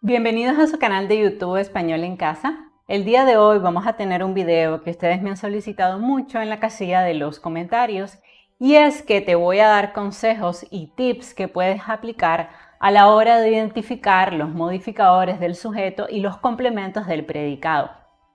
Bienvenidos a su canal de YouTube Español en Casa. El día de hoy vamos a tener un video que ustedes me han solicitado mucho en la casilla de los comentarios, y es que te voy a dar consejos y tips que puedes aplicar a la hora de identificar los modificadores del sujeto y los complementos del predicado.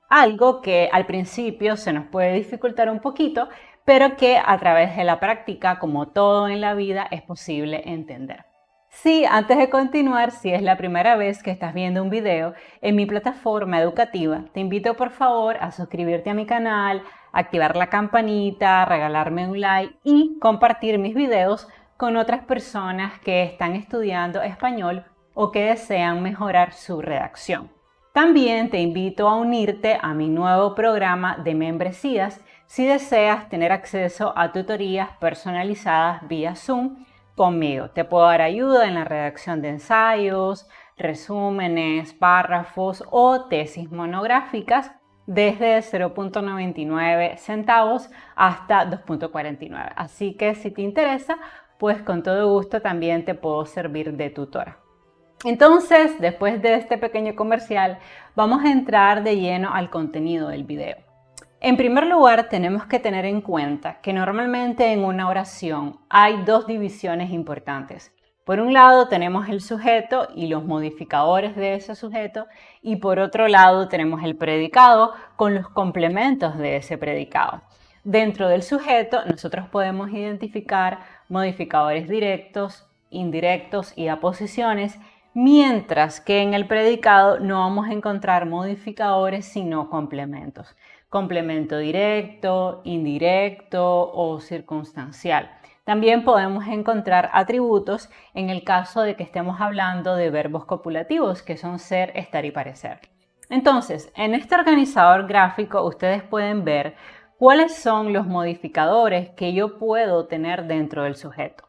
Algo que al principio se nos puede dificultar un poquito, pero que a través de la práctica, como todo en la vida, es posible entender. Sí, antes de continuar, si es la primera vez que estás viendo un video en mi plataforma educativa, te invito por favor a suscribirte a mi canal, activar la campanita, regalarme un like y compartir mis videos con otras personas que están estudiando español o que desean mejorar su redacción. También te invito a unirte a mi nuevo programa de membresías si deseas tener acceso a tutorías personalizadas vía Zoom conmigo. Te puedo dar ayuda en la redacción de ensayos, resúmenes, párrafos o tesis monográficas desde 0.99 centavos hasta 2.49. Así que si te interesa, pues con todo gusto también te puedo servir de tutora. Entonces, después de este pequeño comercial, vamos a entrar de lleno al contenido del video. En primer lugar, tenemos que tener en cuenta que normalmente en una oración hay dos divisiones importantes. Por un lado tenemos el sujeto y los modificadores de ese sujeto, y por otro lado tenemos el predicado con los complementos de ese predicado. Dentro del sujeto nosotros podemos identificar modificadores directos, indirectos y aposiciones, mientras que en el predicado no vamos a encontrar modificadores sino complementos. Complemento directo, indirecto o circunstancial. También podemos encontrar atributos en el caso de que estemos hablando de verbos copulativos, que son ser, estar y parecer. Entonces, en este organizador gráfico ustedes pueden ver cuáles son los modificadores que yo puedo tener dentro del sujeto.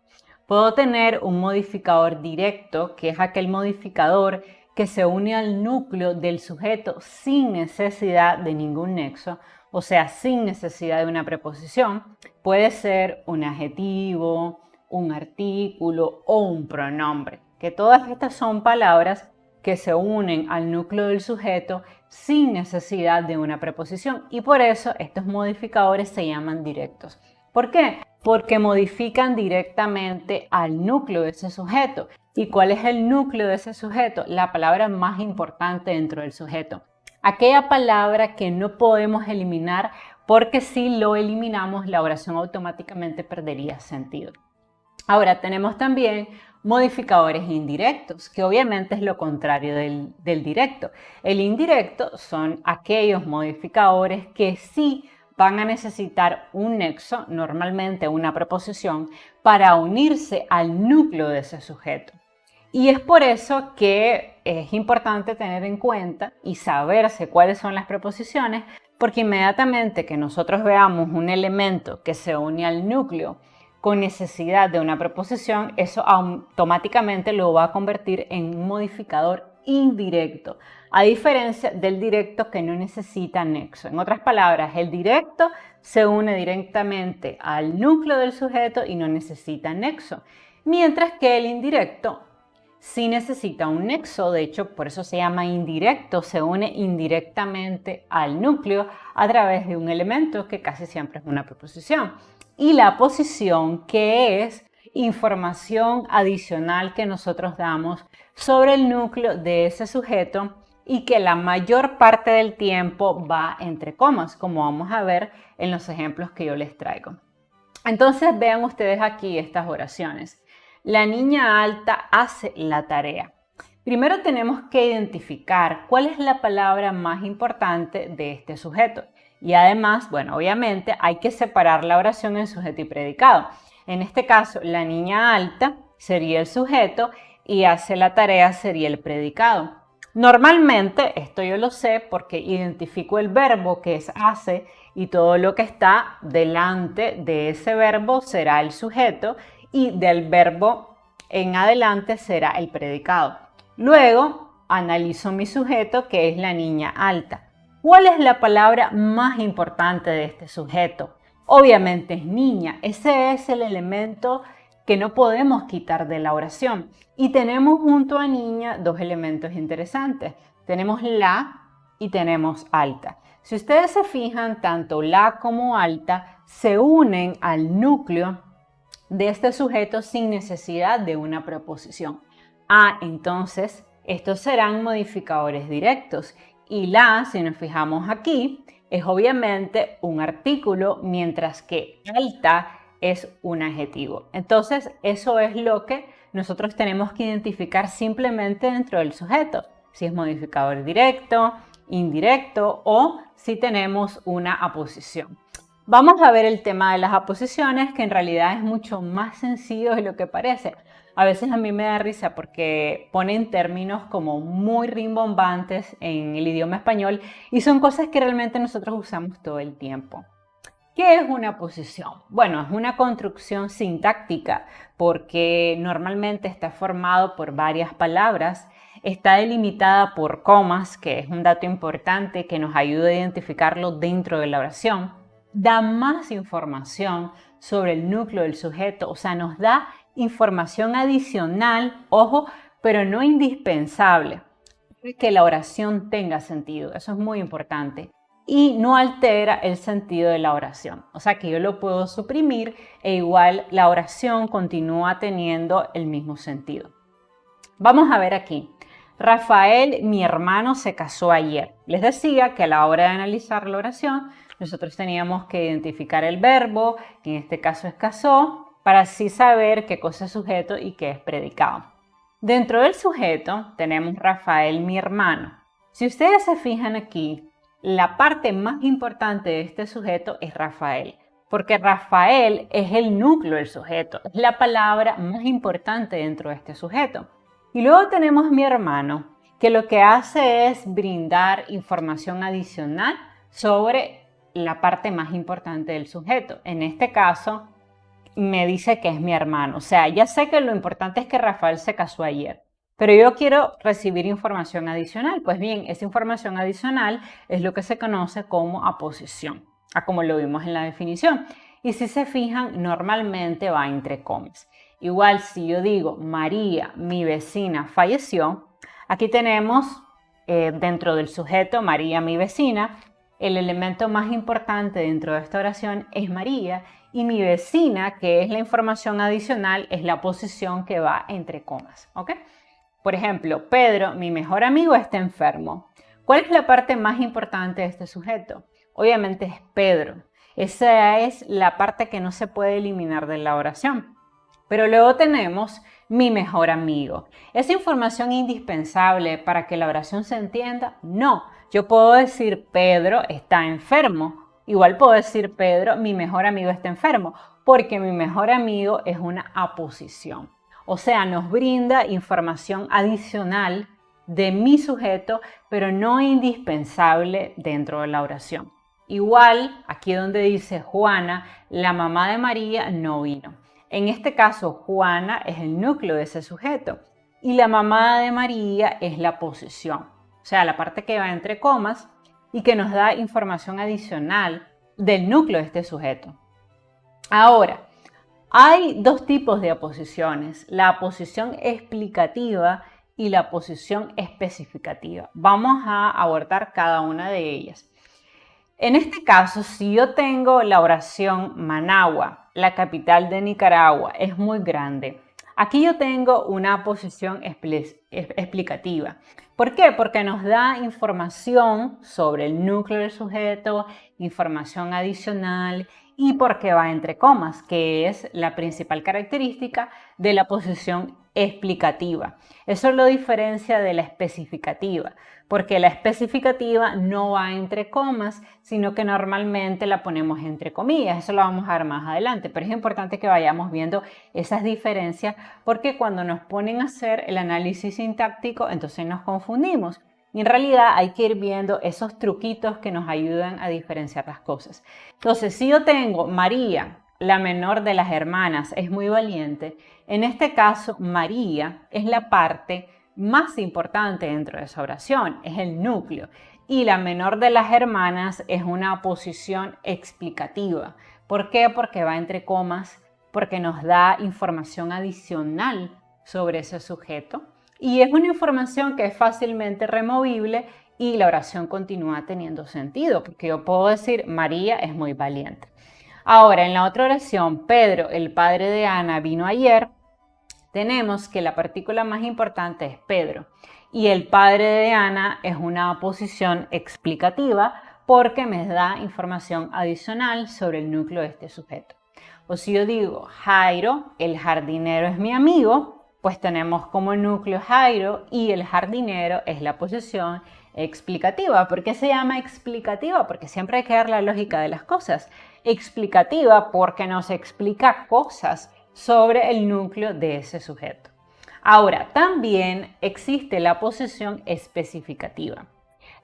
Puedo tener un modificador directo, que es aquel modificador que se une al núcleo del sujeto sin necesidad de ningún nexo, o sea, sin necesidad de una preposición. Puede ser un adjetivo, un artículo o un pronombre, que todas estas son palabras que se unen al núcleo del sujeto sin necesidad de una preposición, y por eso estos modificadores se llaman directos. ¿Por qué? Porque modifican directamente al núcleo de ese sujeto. ¿Y cuál es el núcleo de ese sujeto? La palabra más importante dentro del sujeto. Aquella palabra que no podemos eliminar, porque si lo eliminamos la oración automáticamente perdería sentido. Ahora tenemos también modificadores indirectos, que obviamente es lo contrario del directo. El indirecto son aquellos modificadores que sí van a necesitar un nexo, normalmente una preposición, para unirse al núcleo de ese sujeto. Y es por eso que es importante tener en cuenta y saberse cuáles son las preposiciones, porque inmediatamente que nosotros veamos un elemento que se une al núcleo con necesidad de una preposición, eso automáticamente lo va a convertir en un modificador indirecto, a diferencia del directo que no necesita nexo. En otras palabras, el directo se une directamente al núcleo del sujeto y no necesita nexo, mientras que el indirecto sí necesita un nexo. De hecho, por eso se llama indirecto, se une indirectamente al núcleo a través de un elemento que casi siempre es una preposición. Y la posición, que es información adicional que nosotros damos sobre el núcleo de ese sujeto y que la mayor parte del tiempo va entre comas, como vamos a ver en los ejemplos que yo les traigo. Entonces vean ustedes aquí estas oraciones. La niña alta hace la tarea. Primero tenemos que identificar cuál es la palabra más importante de este sujeto. Y además, bueno, obviamente hay que separar la oración en sujeto y predicado. En este caso, la niña alta sería el sujeto y hace la tarea sería el predicado. Normalmente, esto yo lo sé porque identifico el verbo, que es hace, y todo lo que está delante de ese verbo será el sujeto, y del verbo en adelante será el predicado. Luego analizo mi sujeto, que es la niña alta. ¿Cuál es la palabra más importante de este sujeto? Obviamente es niña. Ese es el elemento que no podemos quitar de la oración. Y tenemos junto a niña dos elementos interesantes. Tenemos la y tenemos alta. Si ustedes se fijan, tanto la como alta se unen al núcleo de este sujeto sin necesidad de una preposición. Entonces, estos serán modificadores directos. Y la, si nos fijamos aquí, es obviamente un artículo, mientras que alta es un adjetivo. Entonces, eso es lo que nosotros tenemos que identificar simplemente dentro del sujeto. Si es modificador directo, indirecto o si tenemos una aposición. Vamos a ver el tema de las aposiciones, que en realidad es mucho más sencillo de lo que parece. A veces a mí me da risa porque ponen términos como muy rimbombantes en el idioma español y son cosas que realmente nosotros usamos todo el tiempo. ¿Qué es una aposición? Bueno, es una construcción sintáctica porque normalmente está formado por varias palabras, está delimitada por comas, que es un dato importante que nos ayuda a identificarlo dentro de la oración. Da más información sobre el núcleo del sujeto, o sea, nos da información adicional, ojo, pero no indispensable, que la oración tenga sentido. Eso es muy importante. Y no altera el sentido de la oración. O sea que yo lo puedo suprimir e igual la oración continúa teniendo el mismo sentido. Vamos a ver aquí. Rafael, mi hermano, se casó ayer. Les decía que a la hora de analizar la oración, nosotros teníamos que identificar el verbo, que en este caso es casó, para así saber qué cosa es sujeto y qué es predicado. Dentro del sujeto tenemos Rafael, mi hermano. Si ustedes se fijan aquí, la parte más importante de este sujeto es Rafael, porque Rafael es el núcleo del sujeto, es la palabra más importante dentro de este sujeto. Y luego tenemos mi hermano, que lo que hace es brindar información adicional sobre la parte más importante del sujeto. En este caso, me dice que es mi hermano. O sea, ya sé que lo importante es que Rafael se casó ayer, pero yo quiero recibir información adicional. Pues bien, esa información adicional es lo que se conoce como aposición, como lo vimos en la definición. Y si se fijan, normalmente va entre comas. Igual si yo digo, María, mi vecina, falleció, aquí tenemos dentro del sujeto, María, mi vecina, el elemento más importante dentro de esta oración es María y mi vecina, que es la información adicional, es la posición que va entre comas. ¿Ok? Por ejemplo, Pedro, mi mejor amigo, está enfermo. ¿Cuál es la parte más importante de este sujeto? Obviamente es Pedro. Esa es la parte que no se puede eliminar de la oración. Pero luego tenemos mi mejor amigo. ¿Es información indispensable para que la oración se entienda? No. Yo puedo decir Pedro está enfermo. Igual puedo decir Pedro, mi mejor amigo está enfermo, porque mi mejor amigo es una aposición. O sea, nos brinda información adicional de mi sujeto, pero no indispensable dentro de la oración. Igual, aquí donde dice Juana, la mamá de María no vino. En este caso, Juana es el núcleo de ese sujeto y la mamá de María es la posición, o sea, la parte que va entre comas y que nos da información adicional del núcleo de este sujeto. Ahora, hay dos tipos de aposiciones, la aposición explicativa y la aposición especificativa. Vamos a abordar cada una de ellas. En este caso, si yo tengo la oración Managua, la capital de Nicaragua, es muy grande. Aquí yo tengo una posición explicativa. ¿Por qué? Porque nos da información sobre el núcleo del sujeto, información adicional y porque va entre comas, que es la principal característica de la posición explicativa. Eso lo diferencia de la especificativa, porque la especificativa no va entre comas, sino que normalmente la ponemos entre comillas. Eso lo vamos a ver más adelante, pero es importante que vayamos viendo esas diferencias porque cuando nos ponen a hacer el análisis sintáctico, entonces nos confundimos. Y en realidad hay que ir viendo esos truquitos que nos ayudan a diferenciar las cosas. Entonces, si yo tengo María, la menor de las hermanas, es muy valiente, en este caso María es la parte más importante dentro de esa oración, es el núcleo. Y la menor de las hermanas es una posición explicativa. ¿Por qué? Porque va entre comas porque nos da información adicional sobre ese sujeto y es una información que es fácilmente removible y la oración continúa teniendo sentido, porque yo puedo decir María es muy valiente. Ahora, en la otra oración, Pedro, el padre de Ana, vino ayer, tenemos que la partícula más importante es Pedro y el padre de Ana es una posición explicativa porque me da información adicional sobre el núcleo de este sujeto. O si yo digo Jairo, el jardinero es mi amigo, pues tenemos como núcleo Jairo y el jardinero es la posición explicativa. ¿Por qué se llama explicativa? Porque siempre hay que dar la lógica de las cosas. Explicativa porque nos explica cosas sobre el núcleo de ese sujeto. Ahora, también existe la posición especificativa.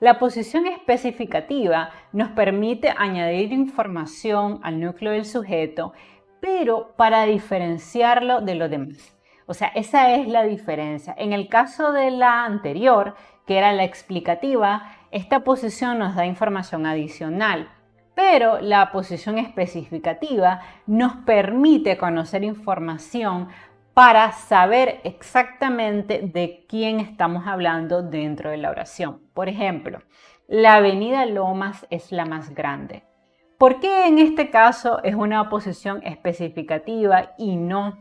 La posición especificativa nos permite añadir información al núcleo del sujeto, pero para diferenciarlo de los demás. O sea, esa es la diferencia. En el caso de la anterior, que era la explicativa, esta posición nos da información adicional, pero la posición especificativa nos permite conocer información para saber exactamente de quién estamos hablando dentro de la oración. Por ejemplo, la avenida Lomas es la más grande. ¿Por qué en este caso es una posición especificativa y no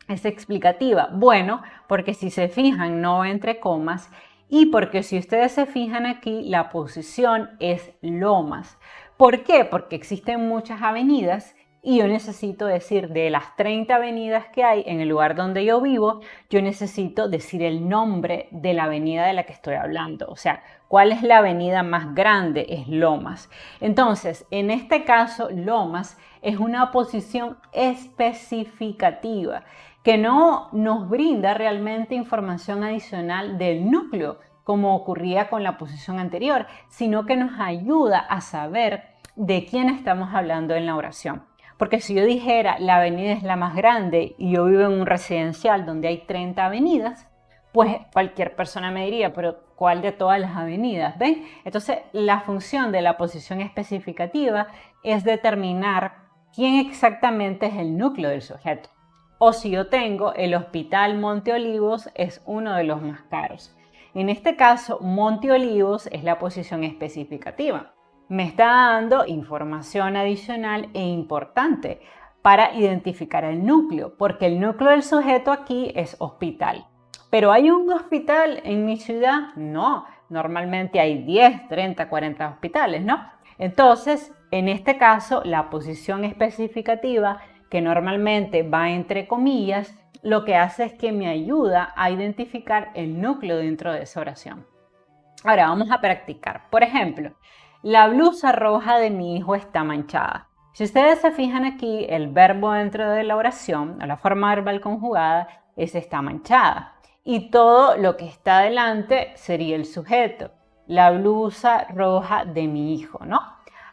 es explicativa? Bueno, porque si se fijan no va entre comas y porque si ustedes se fijan aquí la posición es Lomas. ¿Por qué? Porque existen muchas avenidas y yo necesito decir de las 30 avenidas que hay en el lugar donde yo vivo, yo necesito decir el nombre de la avenida de la que estoy hablando. O sea, ¿cuál es la avenida más grande? Es Lomas. Entonces, en este caso, Lomas es una posición especificativa que no nos brinda realmente información adicional del núcleo, como ocurría con la posición anterior, sino que nos ayuda a saber de quién estamos hablando en la oración. Porque si yo dijera la avenida es la más grande y yo vivo en un residencial donde hay 30 avenidas, pues cualquier persona me diría, pero ¿cuál de todas las avenidas? ¿Ven? Entonces, la función de la posición especificativa es determinar quién exactamente es el núcleo del sujeto. O si yo tengo el Hospital Monte Olivos es uno de los más caros. En este caso, Monte Olivos es la posición especificativa. Me está dando información adicional e importante para identificar el núcleo, porque el núcleo del sujeto aquí es hospital. ¿Pero hay un hospital en mi ciudad? No, normalmente hay 10, 30, 40 hospitales, ¿no? Entonces, en este caso, la posición especificativa, que normalmente va entre comillas, lo que hace es que me ayuda a identificar el núcleo dentro de esa oración. Ahora vamos a practicar. Por ejemplo, la blusa roja de mi hijo está manchada. Si ustedes se fijan aquí, el verbo dentro de la oración, o la forma verbal conjugada, es está manchada. Y todo lo que está adelante sería el sujeto. La blusa roja de mi hijo, ¿no?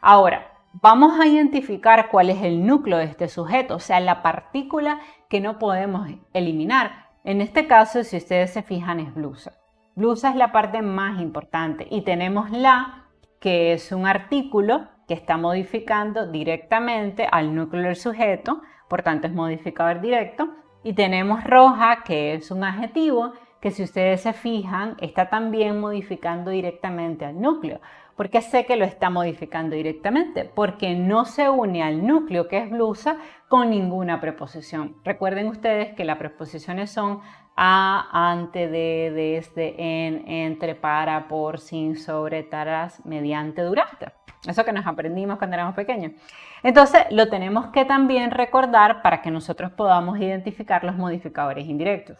Ahora, vamos a identificar cuál es el núcleo de este sujeto, o sea, la partícula que no podemos eliminar. En este caso, si ustedes se fijan, es blusa. Blusa es la parte más importante y tenemos la, que es un artículo que está modificando directamente al núcleo del sujeto, por tanto es modificador directo, y tenemos roja, que es un adjetivo que si ustedes se fijan está también modificando directamente al núcleo. ¿Por qué sé que lo está modificando directamente? Porque no se une al núcleo, que es blusa, con ninguna preposición. Recuerden ustedes que las preposiciones son a, ante, de, desde, en, entre, para, por, sin, sobre, tras, mediante, durante. Eso que nos aprendimos cuando éramos pequeños. Entonces, lo tenemos que también recordar para que nosotros podamos identificar los modificadores indirectos.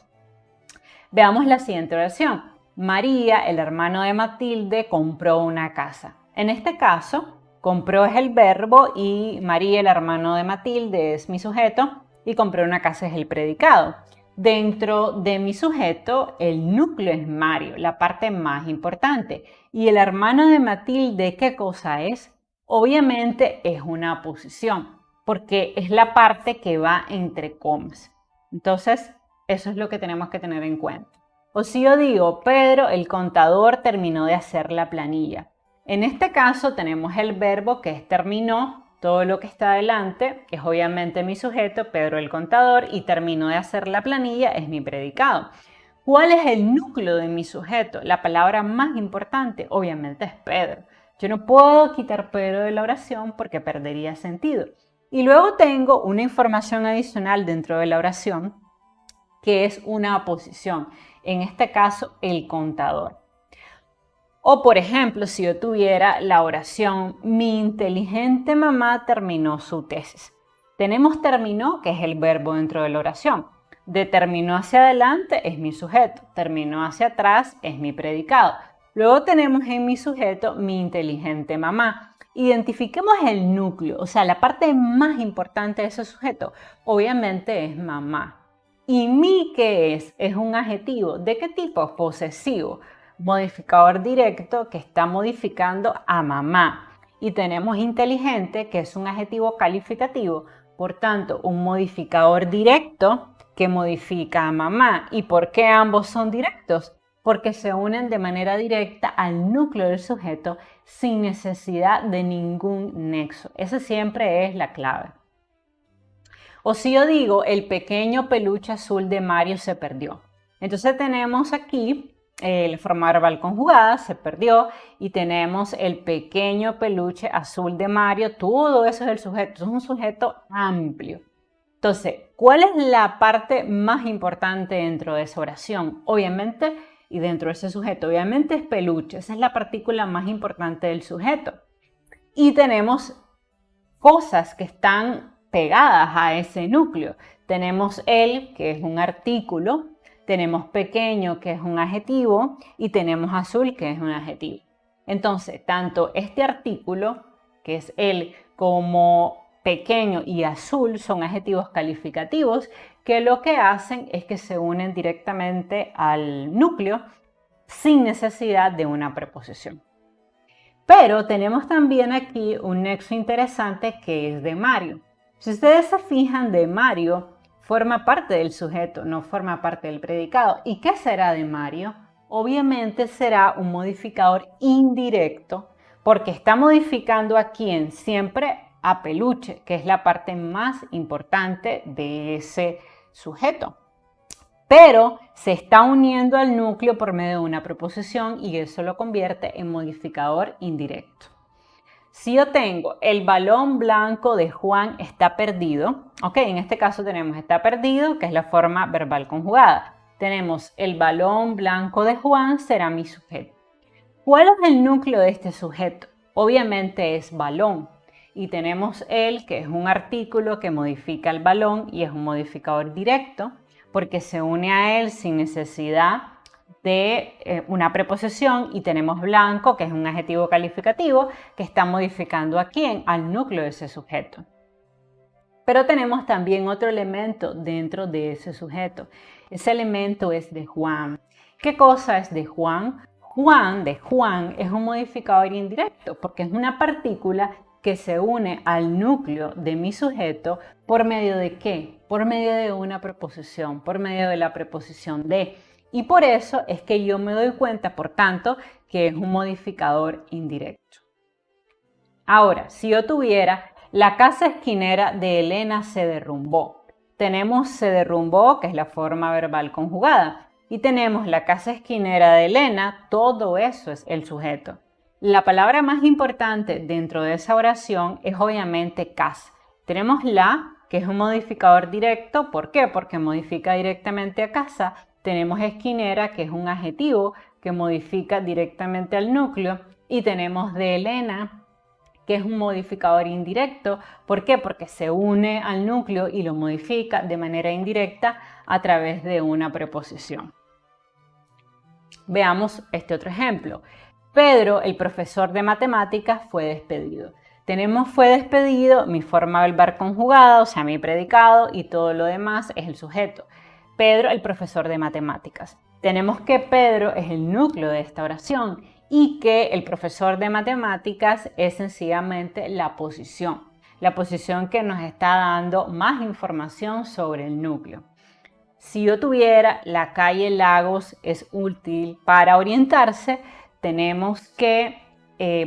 Veamos la siguiente oración. María, el hermano de Matilde, compró una casa. En este caso, compró es el verbo y María, el hermano de Matilde, es mi sujeto y compró una casa es el predicado. Dentro de mi sujeto, el núcleo es Mario, la parte más importante. Y el hermano de Matilde, ¿qué cosa es? Obviamente es una posición, porque es la parte que va entre comas. Entonces, eso es lo que tenemos que tener en cuenta. O si yo digo, Pedro, el contador, terminó de hacer la planilla. En este caso tenemos el verbo que es terminó Todo lo que está adelante es obviamente mi sujeto, Pedro el contador, y termino de hacer la planilla, es mi predicado. ¿Cuál es el núcleo de mi sujeto? La palabra más importante, obviamente, es Pedro. Yo no puedo quitar Pedro de la oración porque perdería sentido. Y luego tengo una información adicional dentro de la oración, que es una aposición. En este caso, el contador. O por ejemplo, si yo tuviera la oración, mi inteligente mamá terminó su tesis. Tenemos terminó, que es el verbo dentro de la oración. De terminó hacia adelante es mi sujeto, terminó hacia atrás es mi predicado. Luego tenemos en mi sujeto mi inteligente mamá. Identifiquemos el núcleo, o sea, la parte más importante de ese sujeto, obviamente es mamá. ¿Y mi qué es? Es un adjetivo. ¿De qué tipo? Posesivo. Modificador directo que está modificando a mamá. Y tenemos inteligente, que es un adjetivo calificativo, por tanto, un modificador directo que modifica a mamá. ¿Y por qué ambos son directos? Porque se unen de manera directa al núcleo del sujeto sin necesidad de ningún nexo. Esa siempre es la clave. O si yo digo, el pequeño peluche azul de Mario se perdió. Entonces tenemos aquí la forma verbal conjugada, se perdió, y tenemos el pequeño peluche azul de Mario. Todo eso es el sujeto, es un sujeto amplio. Entonces, ¿cuál es la parte más importante dentro de esa oración? Obviamente, y dentro de ese sujeto, obviamente es peluche, esa es la partícula más importante del sujeto. Y tenemos cosas que están pegadas a ese núcleo. Tenemos el, que es un artículo, tenemos pequeño, que es un adjetivo, y tenemos azul, que es un adjetivo. Entonces, tanto este artículo, que es el, como pequeño y azul son adjetivos calificativos que lo que hacen es que se unen directamente al núcleo sin necesidad de una preposición. Pero tenemos también aquí un nexo interesante que es de Mario. Si ustedes se fijan, de Mario forma parte del sujeto, no forma parte del predicado. ¿Y qué será de Mario? Obviamente será un modificador indirecto porque está modificando a quién, siempre a peluche, que es la parte más importante de ese sujeto. Pero se está uniendo al núcleo por medio de una preposición y eso lo convierte en modificador indirecto. Si yo tengo el balón blanco de Juan está perdido, ok, en este caso tenemos está perdido, que es la forma verbal conjugada. Tenemos el balón blanco de Juan será mi sujeto. ¿Cuál es el núcleo de este sujeto? Obviamente es balón. Y tenemos el, que es un artículo que modifica el balón y es un modificador directo porque se une a él sin necesidad de una preposición, y tenemos blanco, que es un adjetivo calificativo que está modificando a quién, al núcleo de ese sujeto. Pero tenemos también otro elemento dentro de ese sujeto. Ese elemento es de Juan. ¿Qué cosa es de Juan? Juan, de Juan, es un modificador indirecto porque es una partícula que se une al núcleo de mi sujeto por medio de ¿qué? Por medio de una preposición, por medio de la preposición de. Y por eso es que yo me doy cuenta, por tanto, que es un modificador indirecto. Ahora, si yo tuviera la casa esquinera de Elena se derrumbó. Tenemos se derrumbó, que es la forma verbal conjugada. Y tenemos la casa esquinera de Elena, todo eso es el sujeto. La palabra más importante dentro de esa oración es obviamente casa. Tenemos la, que es un modificador directo. ¿Por qué? Porque modifica directamente a casa. Tenemos esquinera, que es un adjetivo que modifica directamente al núcleo. Y tenemos de Elena, que es un modificador indirecto. ¿Por qué? Porque se une al núcleo y lo modifica de manera indirecta a través de una preposición. Veamos este otro ejemplo. Pedro, el profesor de matemáticas, fue despedido. Tenemos fue despedido, mi forma verbal conjugada, o sea, mi predicado, y todo lo demás es el sujeto. Pedro, el profesor de matemáticas. Tenemos que Pedro es el núcleo de esta oración y que el profesor de matemáticas es sencillamente la posición que nos está dando más información sobre el núcleo. Si yo tuviera la calle Lagos es útil para orientarse, tenemos que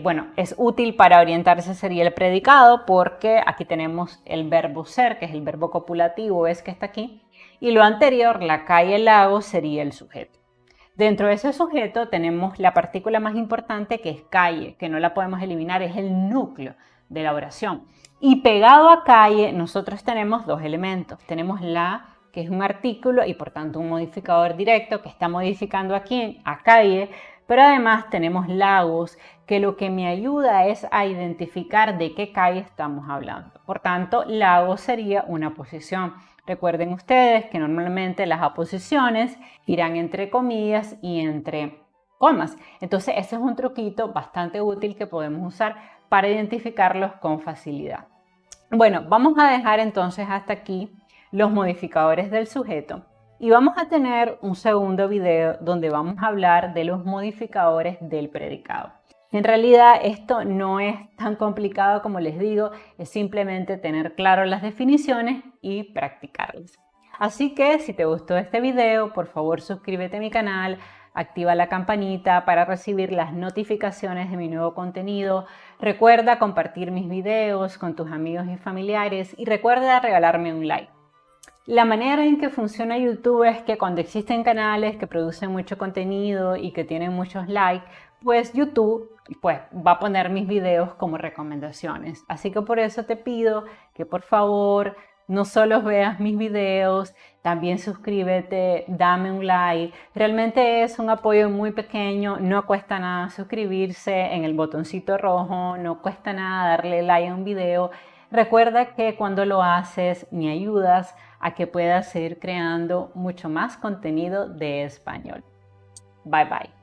bueno, es útil para orientarse sería el predicado porque aquí tenemos el verbo ser, que es el verbo copulativo, es que está aquí, y lo anterior, la calle, el lago, sería el sujeto. Dentro de ese sujeto tenemos la partícula más importante que es calle, que no la podemos eliminar, es el núcleo de la oración. Y pegado a calle nosotros tenemos dos elementos. Tenemos la, que es un artículo y por tanto un modificador directo que está modificando aquí a calle, pero además tenemos lagos, que lo que me ayuda es a identificar de qué calle estamos hablando. Por tanto, lago sería una posición. Recuerden ustedes que normalmente las aposiciones irán entre comillas y entre comas. Entonces, ese es un truquito bastante útil que podemos usar para identificarlos con facilidad. Bueno, vamos a dejar entonces hasta aquí los modificadores del sujeto y vamos a tener un segundo video donde vamos a hablar de los modificadores del predicado. En realidad esto no es tan complicado como les digo, es simplemente tener claro las definiciones y practicarlas. Así que si te gustó este video, por favor suscríbete a mi canal, activa la campanita para recibir las notificaciones de mi nuevo contenido. Recuerda compartir mis videos con tus amigos y familiares y recuerda regalarme un like. La manera en que funciona YouTube es que cuando existen canales que producen mucho contenido y que tienen muchos likes, pues YouTube va a poner mis videos como recomendaciones. Así que por eso te pido que por favor no solo veas mis videos, también suscríbete, dame un like. Realmente es un apoyo muy pequeño, no cuesta nada suscribirse en el botoncito rojo, no cuesta nada darle like a un video. Recuerda que cuando lo haces me ayudas a que pueda seguir creando mucho más contenido de español. Bye bye.